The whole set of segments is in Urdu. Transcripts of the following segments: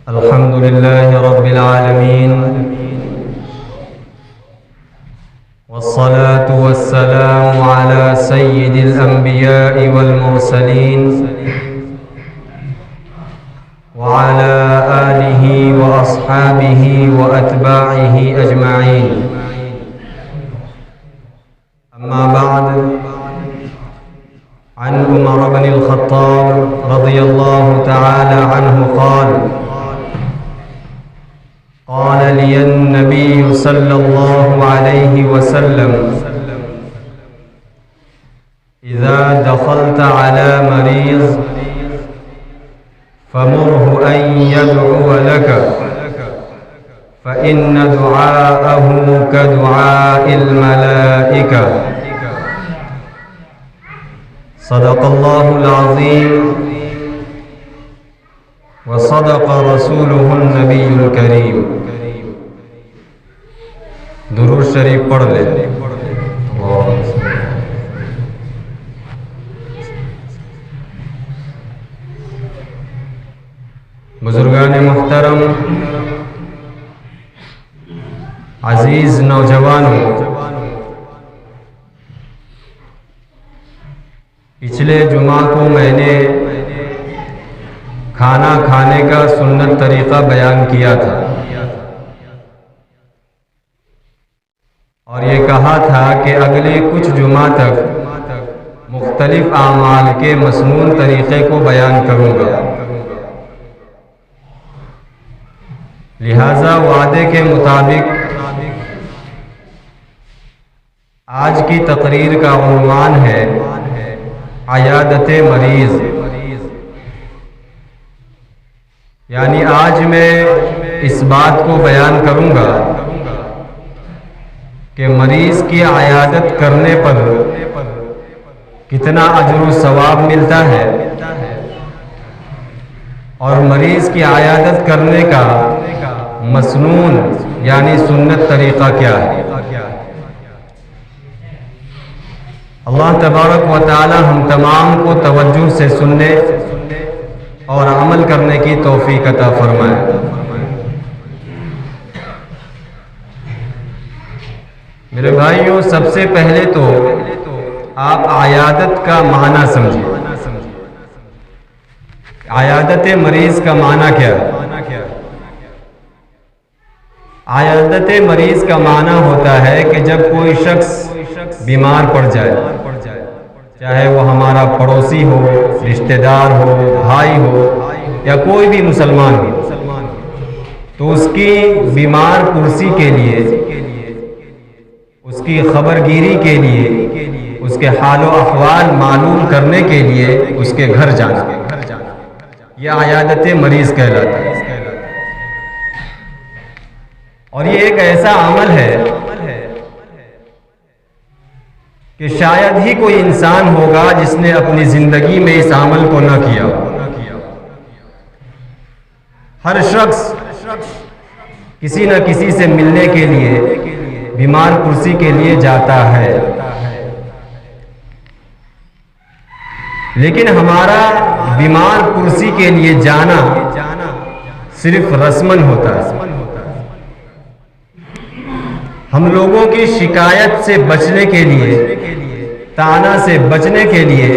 الحمد لله رب العالمين، والصلاة والسلام على سيد الأنبياء والمرسلين وعلى آله وأصحابه وأتباعه أجمعين. أما بعد، عن عمر بن الخطاب رضي الله تعالى عنه قال لي النبي صلى الله عليه وسلم: إذا دخلت على مريض فمره أن يدعو لك، فإن دعاءه كدعاء الملائكة. صدق الله العظيم وصدق رسوله النبی الکریم. درود شریف پڑھ لے. بزرگان محترم، عزیز نوجوانوں، پچھلے جمعہ کو میں نے کھانا کھانے کا سنت طریقہ بیان کیا تھا اور یہ کہا تھا کہ اگلے کچھ جمعہ تک مختلف اعمال کے مسنون طریقے کو بیان کروں گا. لہذا وعدے کے مطابق آج کی تقریر کا عنوان ہے عیادت مریض. یعنی آج میں اس بات کو بیان کروں گا کہ مریض کی عیادت کرنے پر کتنا اجر و ثواب ملتا ہے اور مریض کی عیادت کرنے کا مسنون یعنی سنت طریقہ کیا ہے. اللہ تبارک و تعالی ہم تمام کو توجہ سے سننے اور عمل کرنے کی توفیق عطا فرمائے. میرے بھائیوں، سب سے پہلے تو آپ عیادت کا معنی سمجھیں. عیادت مریض کا معنی کیا ہے؟ عیادت مریض کا معنی ہوتا ہے کہ جب کوئی شخص بیمار پڑ جائے، چاہے وہ ہمارا پڑوسی ہو، رشتہ دار ہو، بھائی ہو یا کوئی بھی مسلمان ہو، تو اس کی بیمار پرسی کے لیے، اس کی خبرگیری کے لیے، اس کے حال و احوال معلوم کرنے کے لیے اس کے گھر جانا، یہ عیادت مریض کہلاتا ہے. اور یہ ایک ایسا عمل ہے کہ شاید ہی کوئی انسان ہوگا جس نے اپنی زندگی میں اس عمل کو نہ کیا. ہر شخص کسی نہ کسی سے ملنے کے لیے، بیمار پرسی کے لیے جاتا ہے، لیکن ہمارا بیمار پرسی کے لیے جانا صرف رسمن ہوتا ہے. ہم لوگوں کی شکایت سے بچنے کے لیے، طعنہ سے بچنے کے لیے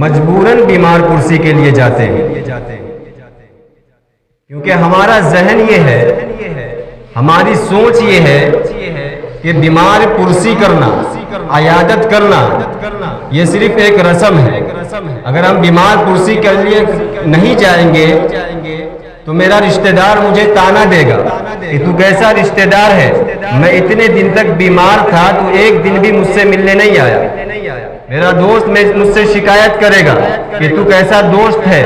مجبوراً بیمار پرسی کے لیے جاتے ہیں، کیونکہ ہمارا ذہن یہ ہے، ہماری سوچ یہ ہے کہ بیمار پرسی کرنا، عیادت کرنا یہ صرف ایک رسم ہے. اگر ہم بیمار پرسی کے لیے نہیں جائیں گے تو میرا رشتہ دار مجھے طعنہ دے گا کہ تو کیسا رشتہ دار ہے، میں اتنے دن تک بیمار تھا، تو ایک دن بھی مجھ سے ملنے نہیں آیا. میرا دوست مجھ سے شکایت کرے گا کہ تو کیسا دوست ہے،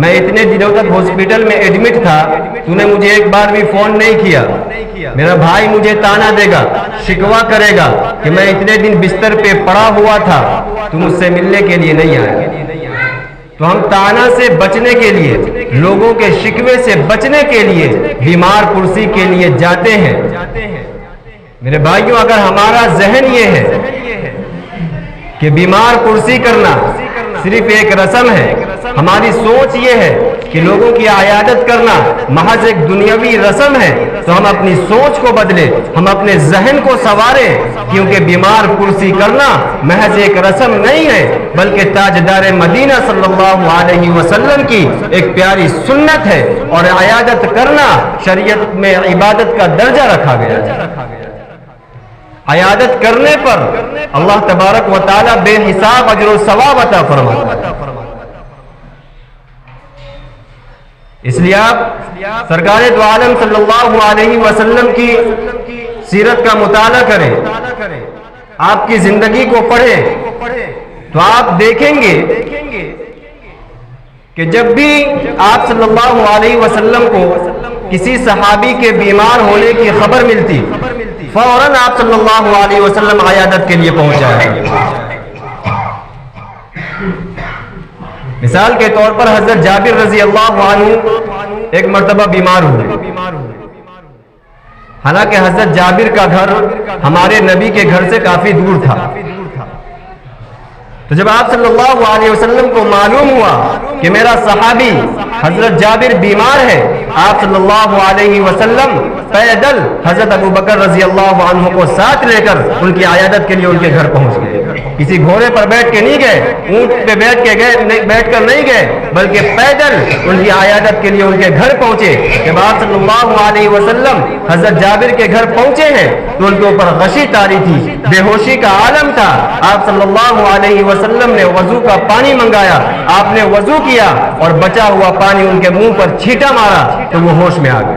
میں اتنے دنوں تک ہاسپٹل میں ایڈمٹ تھا، تو نے مجھے ایک بار بھی فون نہیں کیا. میرا بھائی مجھے طعنہ دے گا، شکوہ کرے گا کہ میں اتنے دن بستر پہ پڑا ہوا تھا، تو مجھ سے ملنے کے لیے نہیں آیا. تو ہم طعنہ سے بچنے کے لیے، لوگوں کے شکوے سے بچنے کے لیے بیمار پرسی کے لیے جاتے ہیں. میرے بھائیوں، اگر ہمارا ذہن یہ ہے کہ بیمار پرسی کرنا صرف ایک رسم ہے، ہماری سوچ یہ ہے کہ کہ لوگوں کی عیادت کرنا محض ایک دنیاوی رسم ہے تو ہم اپنی سوچ کو بدلیں، ہم اپنے ذہن کو سنواریں، کیونکہ بیمار پرسی کرنا محض ایک رسم نہیں ہے بلکہ تاجدار مدینہ صلی اللہ علیہ وسلم کی ایک پیاری سنت ہے، اور عیادت کرنا شریعت میں عبادت کا درجہ رکھا گیا ہے۔ عیادت کرنے پر اللہ تبارک و تعالی بے حساب اجر و ثواب عطا فرماتا ہے۔ اس لیے آپ سرکار دو عالم صلی اللہ علیہ وسلم کی سیرت کا مطالعہ کریں، آپ کی زندگی کو پڑھیں تو آپ دیکھیں گے کہ جب بھی آپ صلی اللہ علیہ وسلم کو کسی صحابی کے بیمار ہونے کی خبر ملتی، فوراً آپ صلی اللہ علیہ وسلم عیادت کے لیے پہنچ جائے۔ مثال کے طور پر حضرت جابر رضی اللہ عنہ ایک مرتبہ بیمار ہوئے، حالانکہ حضرت جابر کا گھر ہمارے نبی کے گھر سے کافی دور تھا۔ تو جب آپ صلی اللہ علیہ وسلم کو معلوم ہوا کہ میرا صحابی حضرت جابر بیمار ہے، آپ صلی اللہ علیہ وسلم پیدل حضرت ابو بکر رضی اللہ عنہ کو ساتھ لے کر ان کی عیادت کے لیے ان کے گھر پہنچ گئے۔ کسی گھوڑے پر بیٹھ کے نہیں گئے، اونٹ پہ بیٹھ کر نہیں گئے، بلکہ پیدل ان کی عیادت کے لیے ان کے گھر پہنچے۔ جب آپ صلی اللہ علیہ وسلم حضرت جابر کے گھر پہنچے ہیں تو ان کے اوپر غشی طاری تھی، بے ہوشی کا عالم تھا۔ آپ صلی اللہ علیہ وسلم نے وضو کا پانی منگایا، آپ نے وضو کیا اور بچا ہوا پانی ان کے منہ پر چھینٹا مارا تو وہ ہوش میں آ گئے۔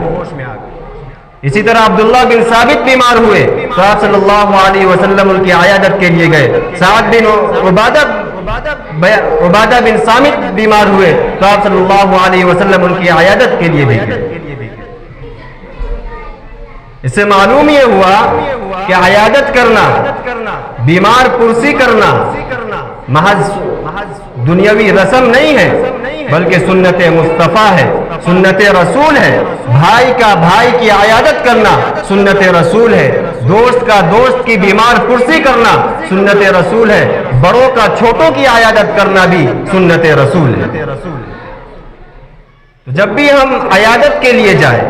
اسی طرح عبداللہ بن ثابت بیمار ہوئے تو آپ صلی اللہ علیہ وسلم ان کی عیادت کے لیے گئے۔ سعد بن عبادہ بن صامت بیمار ہوئے تو آپ صلی اللہ علیہ وسلم ان کی عیادت کے لیے بھی گئے۔ اس سے معلوم یہ ہوا کہ عیادت کرنا، بیمار پرسی کرنا محض دنیاوی رسم نہیں ہے بلکہ سنت مصطفیٰ ہے، سنت رسول ہے۔ بھائی کا بھائی کی عیادت کرنا سنت رسول ہے، دوست کا دوست کی بیمار پرسی کرنا سنت رسول ہے، بڑوں کا چھوٹوں کی عیادت کرنا بھی سنت رسول ہے۔ جب بھی ہم عیادت کے لیے جائیں،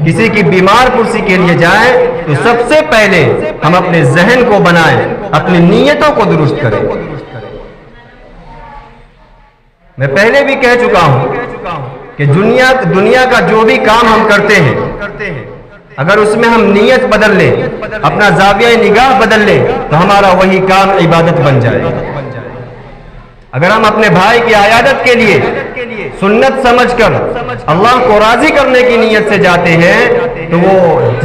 کسی کی بیمار پرسی کے لیے جائیں تو سب سے پہلے ہم اپنے ذہن کو بنائیں، اپنی نیتوں کو درست کریں۔ میں پہلے بھی کہہ چکا ہوں کہ دنیا کا جو بھی کام ہم کرتے ہیں اگر اس میں ہم نیت بدل لیں، اپنا زاویہ نگاہ بدل لیں تو ہمارا وہی کام عبادت بن جائے گا۔ اگر ہم اپنے بھائی کی عیادت کے لیے سنت سمجھ کر اللہ کو راضی کرنے کی نیت سے جاتے ہیں تو وہ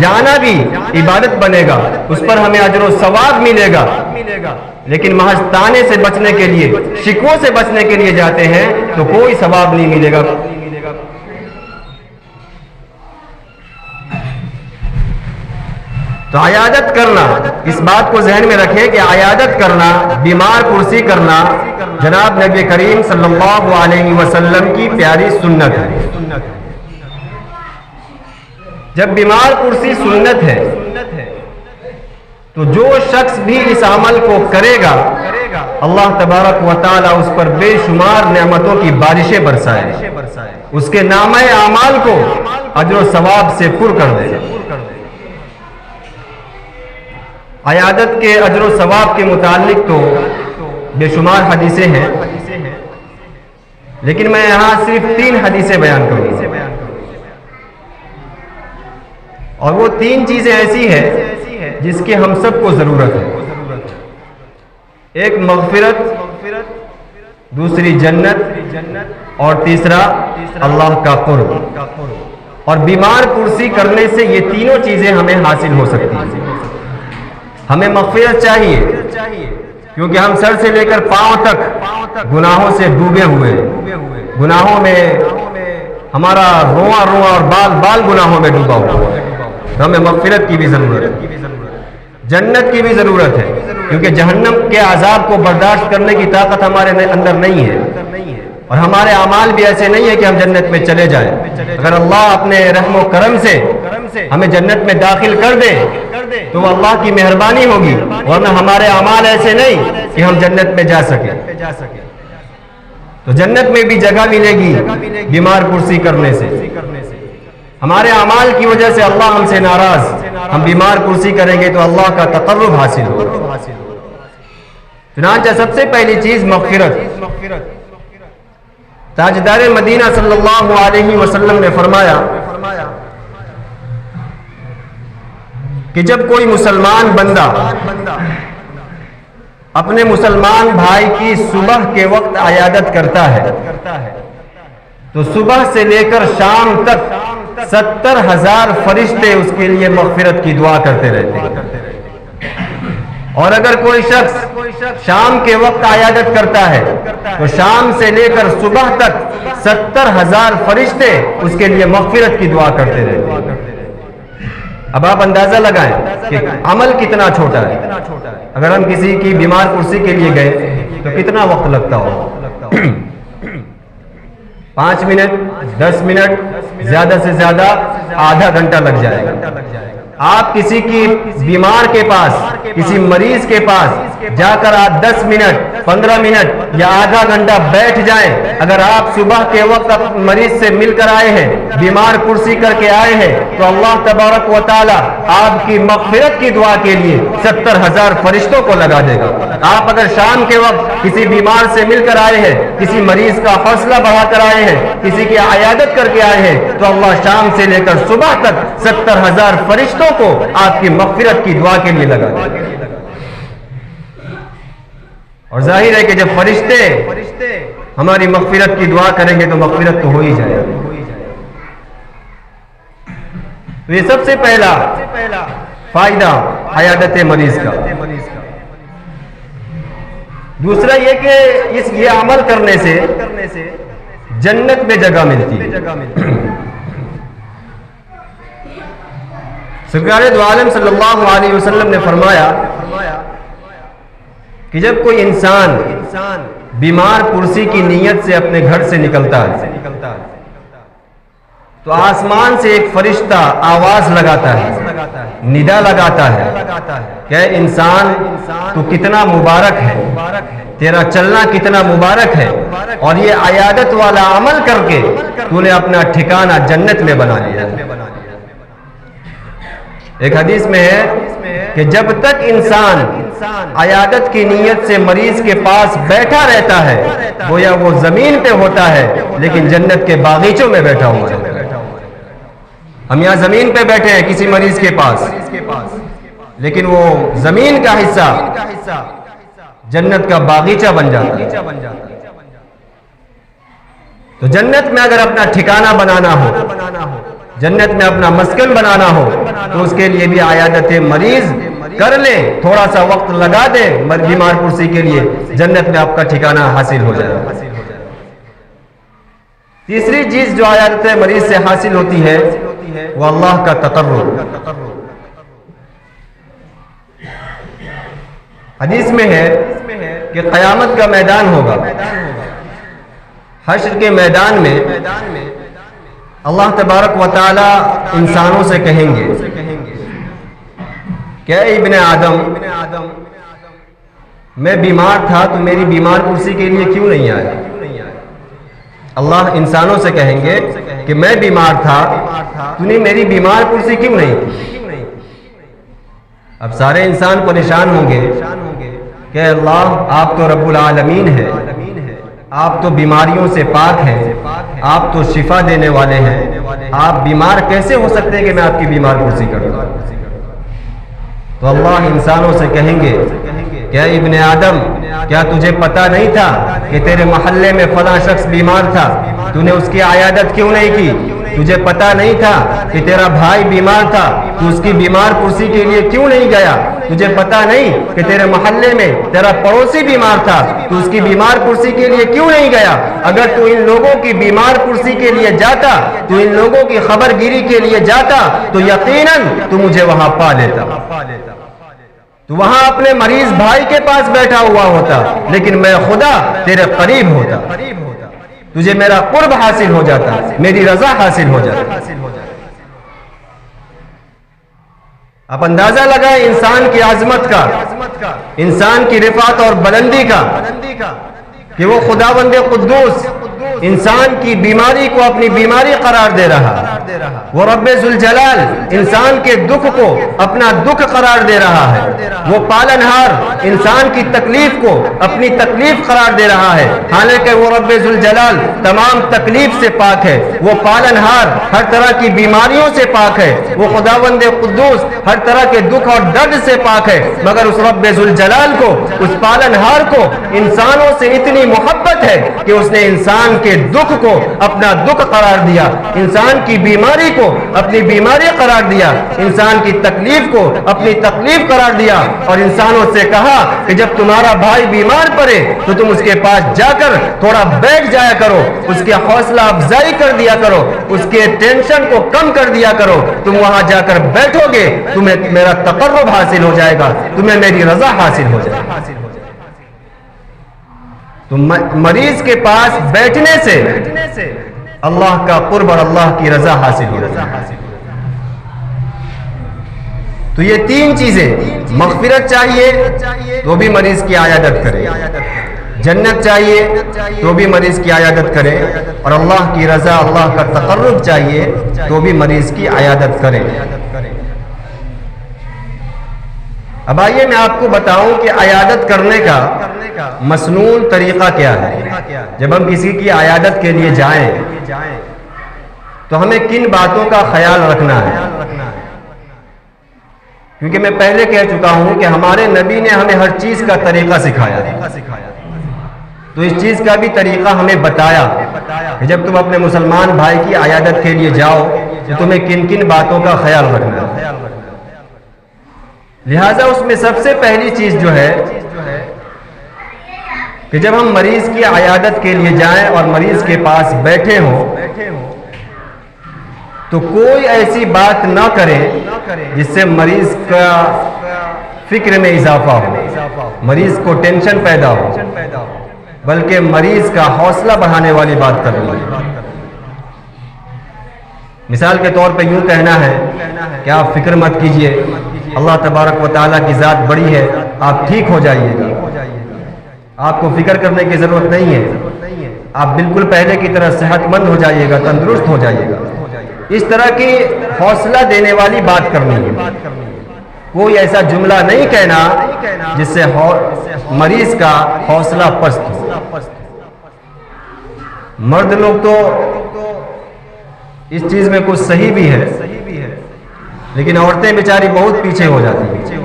جانا بھی عبادت بنے گا، اس پر ہمیں اجر و ثواب ملے گا۔ لیکن محض تانے سے بچنے کے لیے، شکووں سے بچنے کے لیے جاتے ہیں تو کوئی ثواب نہیں ملے گا۔ تو عیادت کرنا، اس بات کو ذہن میں رکھیں کہ عیادت کرنا، بیمار پرسی کرنا جناب نبی کریم صلی اللہ علیہ وسلم کی پیاری سنت ہے۔ جب بیمار پرسی سنت ہے تو جو شخص بھی اس عمل کو کرے گا اللہ تبارک و تعالی اس پر بے شمار نعمتوں کی بارشیں برسائے، اس کے نامہ اعمال کو اجر و ثواب سے پر کر دے۔ عیادت کے اجر و ثواب کے متعلق تو بے شمار حدیثیں ہیں، لیکن میں یہاں صرف 3 حدیثیں بیان کروں گا، اور وہ 3 چیزیں ایسی ہیں جس کی ہم سب کو ضرورت ہے۔ ایک مغفرت، دوسری جنت، اور تیسرا اللہ کا قرب۔ اور بیمار پرسی کرنے سے یہ تینوں چیزیں ہمیں حاصل ہو سکتی ہیں۔ ہمیں مغفرت چاہیے کیونکہ ہم سر سے لے کر پاؤں تک گناہوں سے ڈوبے ہوئے، گناہوں میں ہمارا رواں اور بال گناہوں میں ڈوبا ہوا ہے، تو ہمیں مغفرت کی بھی ضرورت ہے، جنت کی بھی ضرورت ہے، کیونکہ جہنم کے عذاب کو برداشت کرنے کی طاقت ہمارے اندر نہیں ہے، اور ہمارے اعمال بھی ایسے نہیں ہے کہ ہم جنت میں چلے جائیں۔ اگر اللہ اپنے رحم و کرم سے ہمیں جنت میں داخل کر دے تو وہ اللہ کی مہربانی ہوگی، ورنہ ہمارے اعمال ایسے نہیں کہ ہم جنت میں جا سکیں۔ تو تو جنت میں بھی جگہ ملے گی بیمار پرسی کرنے سے۔ ہمارے اعمال کی وجہ سے اللہ ہم سے ناراض، ہم بیمار پرسی کریں گے تو اللہ کا تقرب حاصل ہوگا۔ چنانچہ سب سے پہلی چیز مغفرت۔ تاجدار مدینہ صلی اللہ علیہ وسلم نے فرمایا کہ جب کوئی مسلمان بندہ اپنے مسلمان بھائی کی صبح کے وقت عیادت کرتا ہے تو صبح سے لے کر شام تک 70,000 فرشتے اس کے لیے مغفرت کی دعا کرتے رہتے ہیں۔ اور اگر کوئی شخص شام کے وقت عیادت کرتا ہے تو شام سے لے کر صبح تک 70,000 فرشتے اس کے لیے مغفرت کی دعا کرتے رہتے ہیں۔ اب آپ اندازہ لگائیں کہ عمل کتنا چھوٹا ہے۔ اگر ہم کسی کی بیمار پرسی کے لیے گئے تو کتنا وقت لگتا ہو؟ 5 منٹ، 10 منٹ، زیادہ سے زیادہ آدھا گھنٹہ لگ جائے گا۔ آپ کسی کی بیمار کے پاس، کسی مریض کے پاس جا کر آپ 10 منٹ، 15 منٹ یا آدھا گھنٹہ بیٹھ جائیں، اگر آپ صبح کے وقت مریض سے مل کر آئے ہیں، بیمار پرسی کر کے آئے ہیں، تو اللہ تبارک و تعالی آپ کی مغفرت کی دعا کے لیے 70,000 فرشتوں کو لگا دے گا۔ آپ اگر شام کے وقت کسی بیمار سے مل کر آئے ہیں، کسی مریض کا حوصلہ بڑھا کر آئے ہیں، کسی کی عیادت کر کے آئے ہیں، تو اللہ شام سے لے کر صبح تک 70,000 فرشتوں کو آپ کی مغفرت کی دعا کے لیے لگا دے گا۔ اور ظاہر ہے کہ جب فرشتے ہماری مغفرت کی دعا کریں گے تو مغفرت تو ہو ہی جائے گی۔ تو یہ سب سے پہلا فائدہ عیادت مریض کا۔ دوسرا یہ کہ یہ عمل کرنے سے جنت میں جگہ ملتی ہے۔ سرکار دو عالم صلی اللہ علیہ وسلم نے فرمایا کہ جب کوئی انسان بیمار پرسی کی نیت سے اپنے گھر سے نکلتا ہے تو آسمان سے ایک فرشتہ آواز لگاتا ہے، ندا لگاتا ہے کہ انسان تو کتنا مبارک ہے، تیرا چلنا کتنا مبارک ہے، اور یہ عیادت والا عمل کر کے تو نے اپنا ٹھکانہ جنت میں بنا لیا۔ ایک حدیث میں ہے کہ جب تک انسان عیادت کی نیت سے مریض کے پاس بیٹھا رہتا ہے گویا وہ زمین پہ ہوتا ہے لیکن جنت کے باغیچوں میں بیٹھا ہوا ہے۔ ہم یہاں زمین پہ بیٹھے ہیں کسی مریض کے پاس، لیکن وہ زمین کا حصہ جنت کا باغیچہ بن جاتا ہے۔ تو جنت میں اگر اپنا ٹھکانہ بنانا ہو، جنت میں اپنا مسکن بنانا ہو تو اس کے لیے بھی عیادت مریض کر لیں، تھوڑا سا وقت لگا دیں بیمار پرسی کے لیے، جنت میں آپ کا ٹھکانہ حاصل ہو جائے۔ تیسری چیز جو عیادت مریض سے حاصل ہوتی ہے وہ اللہ کا تقرب۔ حدیث میں ہے کہ قیامت کا میدان ہوگا، حشر کے میدان میں اللہ تبارک و تعالی انسانوں سے کہیں گے کہ اے ابن آدم، میں بیمار تھا تو میری بیمار پرسی کے لیے کیوں نہیں آیا؟ اللہ انسانوں سے کہیں گے کہ میں بیمار تھا تو نے میری بیمار پرسی کیوں نہیں کی؟ اب سارے انسان پریشان ہوں گے کہ اللہ آپ تو رب العالمین ہے، آپ تو بیماریوں سے پاک ہیں، آپ تو شفا دینے والے ہیں، آپ بیمار کیسے ہو سکتے ہیں کہ میں آپ کی بیمار پرسی کروں؟ تو اللہ انسانوں سے کہیں گے کہ اے ابن آدم، کیا تجھے پتا نہیں تھا کہ تیرے محلے میں فلاں شخص بیمار تھا، تو نے اس کی عیادت کیوں نہیں کی؟ تجھے پتا نہیں تھا کہ تیرا بھائی بیمار تھا، تو اس کی بیمار پرسی کے لیے کیوں نہیں گیا؟ تجھے پتا نہیں کہ تیرے محلے میں تیرا پڑوسی بیمار تھا، تو اس کی بیمار پرسی کے لیے کیوں نہیں گیا؟ اگر تو ان لوگوں کی بیمار پرسی کے لیے جاتا، تو ان لوگوں کی خبر گیری کے لیے جاتا تو یقیناً تو مجھے وہاں پا لیتا، تو وہاں اپنے مریض بھائی کے پاس بیٹھا ہوا ہوتا، لیکن میں خدا تیرے قریب ہوتا، تجھے میرا قرب حاصل ہو جاتا، میری رضا حاصل ہو جاتی۔ آپ اندازہ لگائیں انسان کی عظمت کا، انسان کی رفعت اور بلندی کا، کہ وہ خداوند قدوس انسان کی بیماری کو اپنی بیماری قرار دے رہا، وہ رب ذوالجلال انسان کے دکھ کو اپنا دکھ قرار دے رہا ہے، وہ پالنہار انسان کی تکلیف کو اپنی تکلیف قرار دے رہا ہے، حالانکہ وہ رب ذوالجلال تمام تکلیف سے پاک ہے، وہ پالنہار ہر طرح کی بیماریوں سے پاک ہے، وہ خداوند قدوس ہر طرح کے دکھ اور درد سے پاک ہے، مگر اس رب ذوالجلال کو، اس پالنہار کو انسانوں سے اتنی محبت ہے کہ اس نے انسان کے دکھ کو اپنا دکھ قرار دیا، انسان کی بیماری کو اپنی بیماری قرار دیا، انسان کی تکلیف کو اپنی تکلیف قرار دیا، اور انسانوں سے کہا کہ جب تمہارا بھائی بیمار پڑے تو تم اس کے پاس جا کر تھوڑا بیٹھ جایا کرو، اس کے حوصلہ افزائی کر دیا کرو، اس کے ٹینشن کو کم کر دیا کرو، تم وہاں جا کر بیٹھو گے تمہیں میرا تقرب حاصل ہو جائے گا، تمہیں میری رضا حاصل ہو جائے گی۔ تو مریض کے پاس بیٹھنے سے اللہ کا قرب اور اللہ کی رضا حاصل ہو جائے گی۔ تو یہ تین چیزیں، مغفرت چاہیے تو بھی مریض کی عیادت کرے، جنت چاہیے تو بھی مریض کی عیادت کرے، اور اللہ کی رضا، اللہ کا تقرب چاہیے تو بھی مریض کی عیادت کرے۔ اب آئیے میں آپ کو بتاؤں کہ عیادت کرنے کا مسنون طریقہ کیا ہے۔ جب ہم کسی کی عیادت کے لیے جائیں تو ہمیں کن باتوں کا خیال رکھنا ہے، کیونکہ میں پہلے کہہ چکا ہوں کہ ہمارے نبی نے ہمیں ہر چیز کا طریقہ سکھایا، تو اس چیز کا بھی طریقہ ہمیں بتایا کہ جب تم اپنے مسلمان بھائی کی عیادت کے لیے جاؤ تو تمہیں کن کن باتوں کا خیال رکھنا ہے۔ لہٰذا اس میں سب سے پہلی چیز جو ہے کہ جب ہم مریض کی عیادت کے لیے جائیں اور مریض کے پاس بیٹھے ہوں تو کوئی ایسی بات نہ کریں جس سے مریض کا فکر میں اضافہ ہو، مریض کو ٹینشن پیدا ہو، بلکہ مریض کا حوصلہ بڑھانے والی بات کرنی ہے۔ مثال کے طور پہ یوں کہنا ہے کہ آپ فکر مت کیجئے، اللہ تبارک و تعالیٰ کی ذات بڑی ہے، آپ ٹھیک ہو جائیے گا، آپ کو فکر کرنے کی ضرورت نہیں ہے، آپ بالکل پہلے کی طرح صحت مند ہو جائیے گا، تندرست ہو جائیے گا۔ اس طرح کی حوصلہ دینے والی بات کرنی ہے، کوئی ایسا جملہ نہیں کہنا جس سے مریض کا حوصلہ پست ہو۔ مرد لوگ تو اس چیز میں کچھ صحیح بھی ہے، لیکن عورتیں بیچاری بہت پیچھے ہو جاتی ہیں۔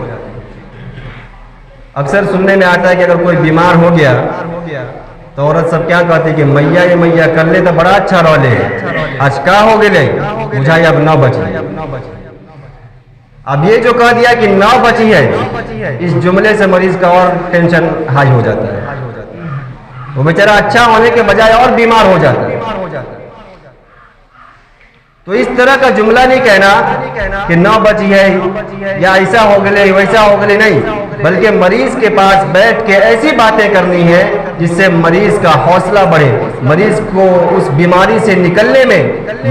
اکثر سننے میں آتا ہے کہ اگر کوئی بیمار ہو گیا تو عورت سب کیا کہتی کہ میاں یہ میاں کر لے تو بڑا اچھا رو لے، آج کا ہو گئے بجھائی اب 9 بجے۔ اب یہ جو کہہ دیا کہ 9 بجی ہے، اس جملے سے مریض کا اور ٹینشن ہائی ہو جاتا ہے، وہ بیچارہ اچھا ہونے کے بجائے اور بیمار ہو جاتا ہے۔ تو اس طرح کا جملہ نہیں کہنا کہ 9 بجی ہے یا ایسا ہو گئے ویسا ہو گئے، نہیں، بلکہ مریض کے پاس بیٹھ کے ایسی باتیں کرنی ہے جس سے مریض کا حوصلہ بڑھے، مریض کو اس بیماری سے نکلنے میں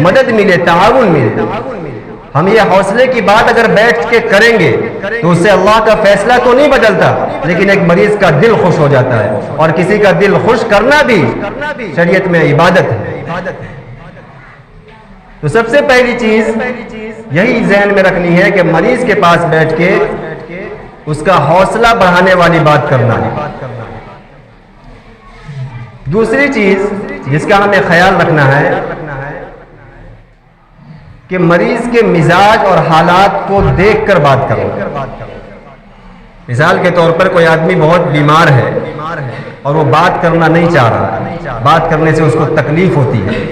مدد ملے، تعاون ملے۔ ہم یہ حوصلے کی بات اگر بیٹھ کے کریں گے تو اس سے اللہ کا فیصلہ تو نہیں بدلتا، لیکن ایک مریض کا دل خوش ہو جاتا ہے، اور کسی کا دل خوش کرنا بھی شریعت میں عبادت ہے۔ تو سب سے پہلی چیز یہی ذہن میں رکھنی ہے کہ مریض کے پاس بیٹھ کے اس کا حوصلہ بڑھانے والی بات کرنا ہے۔ دوسری چیز جس کا ہمیں خیال رکھنا ہے کہ مریض کے مزاج اور حالات کو دیکھ کر بات کرنا۔ مثال کے طور پر کوئی آدمی بہت بیمار ہے اور وہ بات کرنا نہیں چاہ رہا، بات کرنے سے اس کو تکلیف ہوتی ہے،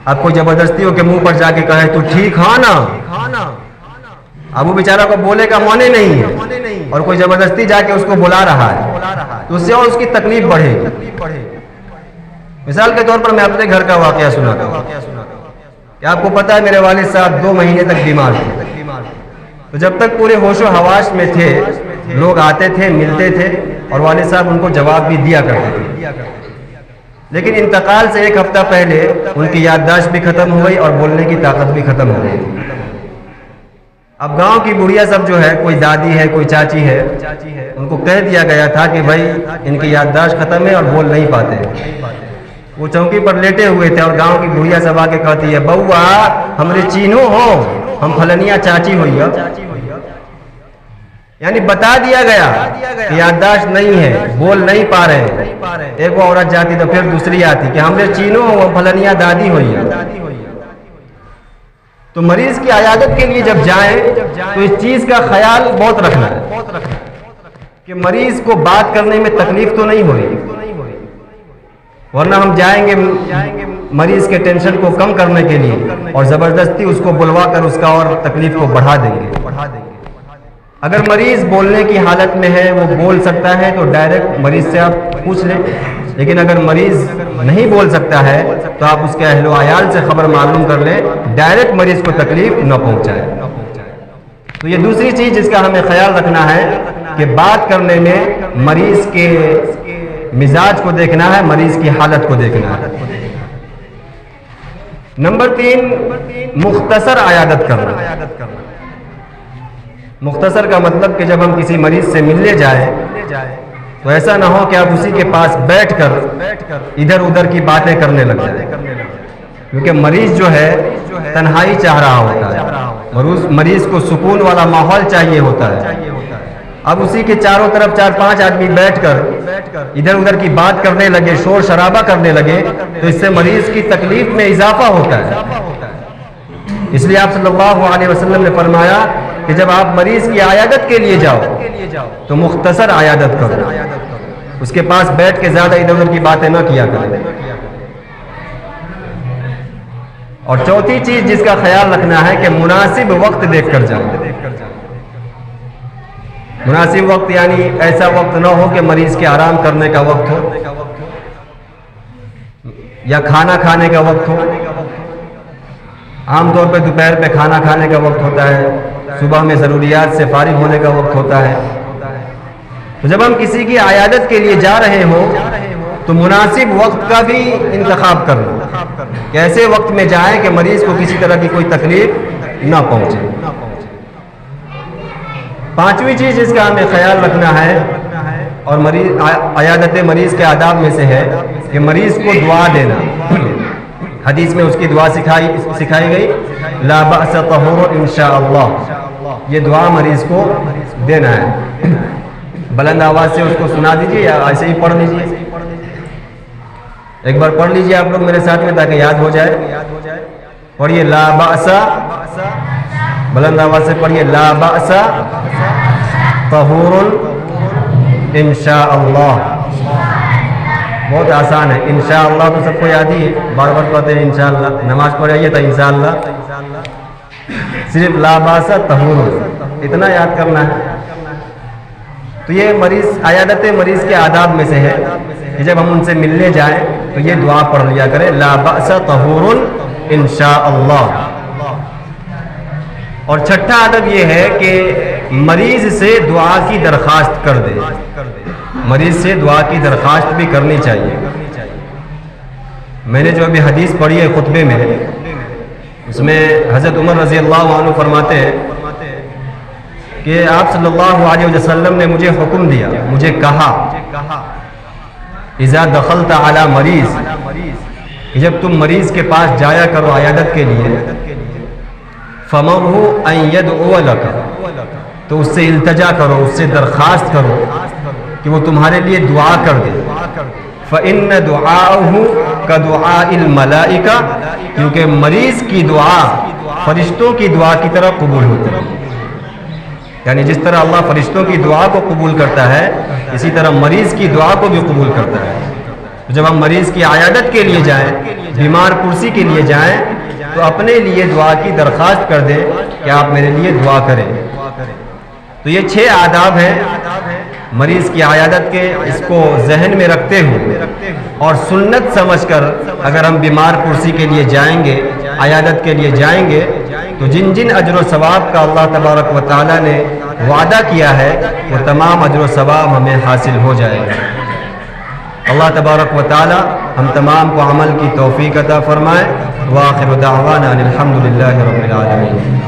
اب کوئی زبردستی ہو کے منہ پر جا کے کہے تو ٹھیک ہاں نا، اب وہ بیچارہ کو بولے کا مونے نہیں ہے، اور کوئی زبردستی جا کے اس کو بلا رہا ہے تو اس سے اور اس کی تکلیف بڑھے گی۔ مثال کے طور پر میں اپنے گھر کا واقعہ سناتا ہوں کہ آپ کو پتا ہے میرے والد صاحب 2 مہینے تک بیمار تھے، تو جب تک پورے ہوش و حواس میں تھے لوگ آتے تھے، ملتے تھے، اور والد صاحب ان کو جواب بھی دیا کرتے تھے، لیکن انتقال سے 1 ہفتہ پہلے ان کی یادداشت بھی ختم ہو گئی اور بولنے کی طاقت بھی ختم ہو گئی۔ اب گاؤں کی بڑھیا سب جو ہے، کوئی دادی ہے کوئی چاچی ہے، ان کو کہہ دیا گیا تھا کہ بھائی ان کی یادداشت ختم ہے اور بول نہیں پاتے. وہ چوکی پر لیٹے ہوئے تھے اور گاؤں کی بڑھیا سب آ کے کہتی ہے بؤا ہمارے چینو ہو ہم فلنیا چاچی ہوئی. یعنی بتا دیا گیا کہ یادداشت نہیں ہے، بول نہیں پا رہے ہیں. ایک وہ عورت جاتی تو پھر دوسری آتی کہ ہمارے چینو ہو فلنیا دادی ہوئی. تو مریض کی عیادت کے لیے جب جائیں تو اس چیز کا خیال بہت رکھنا ہے کہ مریض کو بات کرنے میں تکلیف تو نہیں ہو رہی، ورنہ ہم جائیں گے مریض کے ٹینشن کو کم کرنے کے لیے اور زبردستی اس کو بلوا کر اس کا اور تکلیف کو بڑھا دیں گے. اگر مریض بولنے کی حالت میں ہے، وہ بول سکتا ہے تو ڈائریکٹ مریض سے آپ پوچھ لیں. لیکن اگر مریض نہیں بول سکتا ہے تو آپ اس کے اہل و عیال سے خبر معلوم کر لیں، ڈائریکٹ مریض کو تکلیف نہ پہنچائیں. تو یہ دوسری چیز جس کا ہمیں خیال رکھنا ہے کہ بات کرنے میں مریض کے مزاج کو دیکھنا ہے، مریض کی حالت کو دیکھنا ہے. نمبر 3، مختصر عیادت کرنا. مختصر کا مطلب کہ جب ہم کسی مریض سے ملنے جائیں تو ایسا نہ ہو کہ آپ اسی کے پاس بیٹھ کر ادھر ادھر کی باتیں کرنے لگ جائیں، کیونکہ مریض جو ہے تنہائی چاہ رہا ہوتا ہے، مریض کو سکون والا ماحول چاہیے ہوتا ہے. اب اسی کے چاروں طرف 4-5 آدمی بیٹھ کر ادھر ادھر کی بات کرنے لگے، شور شرابہ کرنے لگے تو اس سے مریض کی تکلیف میں اضافہ ہوتا ہے. اس لیے آپ صلی اللہ علیہ وسلم نے فرمایا کہ جب آپ مریض کی عیادت کے لیے جاؤ تو مختصر عیادت کرو، اس کے پاس بیٹھ کے زیادہ ادھر ادھر کی باتیں نہ کیا کریں. اور چوتھی چیز جس کا خیال رکھنا ہے کہ مناسب وقت دیکھ کر جائیں. مناسب وقت یعنی ایسا وقت نہ ہو کہ مریض کے آرام کرنے کا وقت ہو یا کھانا کھانے کا وقت ہو. عام طور پہ دوپہر پہ کھانا کھانے کا وقت ہوتا ہے، صبح میں ضروریات سے فارغ ہونے کا وقت ہوتا ہے. تو جب ہم کسی کی عیادت کے لیے جا رہے ہوں تو مناسب وقت کا بھی انتخاب کرنا کہ ایسے وقت میں جائیں کہ مریض کو کسی طرح کی کوئی تکلیف نہ پہنچے. پانچویں چیز جس کا ہمیں خیال رکھنا ہے اور عیادت مریض کے آداب میں سے ہے کہ مریض کو دعا دینا. حدیث میں اس کی دعا سکھائی گئی، لا بأس طہور انشاءاللہ. یہ دعا مریض کو دینا ہے. بلند آواز سے اس کو سنا دیجیے یا ایسے ہی پڑھ لیجیے. ایک بار پڑھ لیجیے آپ لوگ میرے ساتھ میں تاکہ یاد ہو جائے. پڑھیے لا بأس، بلند آواز سے پڑھیے لا بأس طہور انشاءاللہ. بہت آسان ہے، انشاءاللہ تو سب کو یاد ہی ہے، بار بار پڑھتے ہیں انشاءاللہ. نماز پڑھ رہی ہے تو انشاءاللہ. صرف لا بأس طہور اتنا یاد کرنا ہے. تو یہ عیادت مریض کے آداب میں سے ہے کہ جب ہم ان سے ملنے جائیں تو یہ دعا پڑھ لیا کریں، لا بأس طہور انشاءاللہ. اور چھٹا ادب یہ ہے کہ مریض سے دعا کی درخواست کر دے. مریض سے دعا کی درخواست بھی کرنی چاہیے. میں نے جو ابھی حدیث پڑھی ہے خطبے میں، اس میں حضرت عمر رضی اللہ عنہ فرماتے ہیں کہ آپ صلی اللہ علیہ وسلم نے مجھے حکم دیا، مجھے کہا اذا دخلت علی مریض، کہ جب تم مریض کے پاس جایا کرو عیادت کے لیے، فَمَرْهُ أَن يَدْعُوَ لَكَ، تو اس سے التجا کرو، اس سے درخواست کرو کہ وہ تمہارے لیے دعا کر دے. فَإِنَّ دُعَاءَهُ كَدُعَاءِ الْمَلَائِكَةِ، کیونکہ مریض کی دعا فرشتوں کی دعا کی طرح قبول ہوتی ہے. یعنی جس طرح اللہ فرشتوں کی دعا کو قبول کرتا ہے، اسی طرح مریض کی دعا کو بھی قبول کرتا ہے. جب ہم مریض کی عیادت کے لیے جائیں، بیمار پرسی کے لیے جائیں، تو اپنے لیے دعا کی درخواست کر دیں کہ آپ میرے لیے دعا کریں. تو یہ 6 آداب ہیں مریض کی عیادت کے. اس کو ذہن میں رکھتے ہوئے اور سنت سمجھ کر اگر ہم بیمار پرسی کے لیے جائیں گے، عیادت کے لیے جائیں گے، تو جن جن اجر و ثواب کا اللہ تبارک و تعالیٰ نے وعدہ کیا ہے وہ تمام اجر و ثواب ہمیں حاصل ہو جائے گا. اللہ تبارک و تعالی ہم تمام کو عمل کی توفیق عطا فرمائے. وآخر دعوانا الحمد للہ رب العالمین.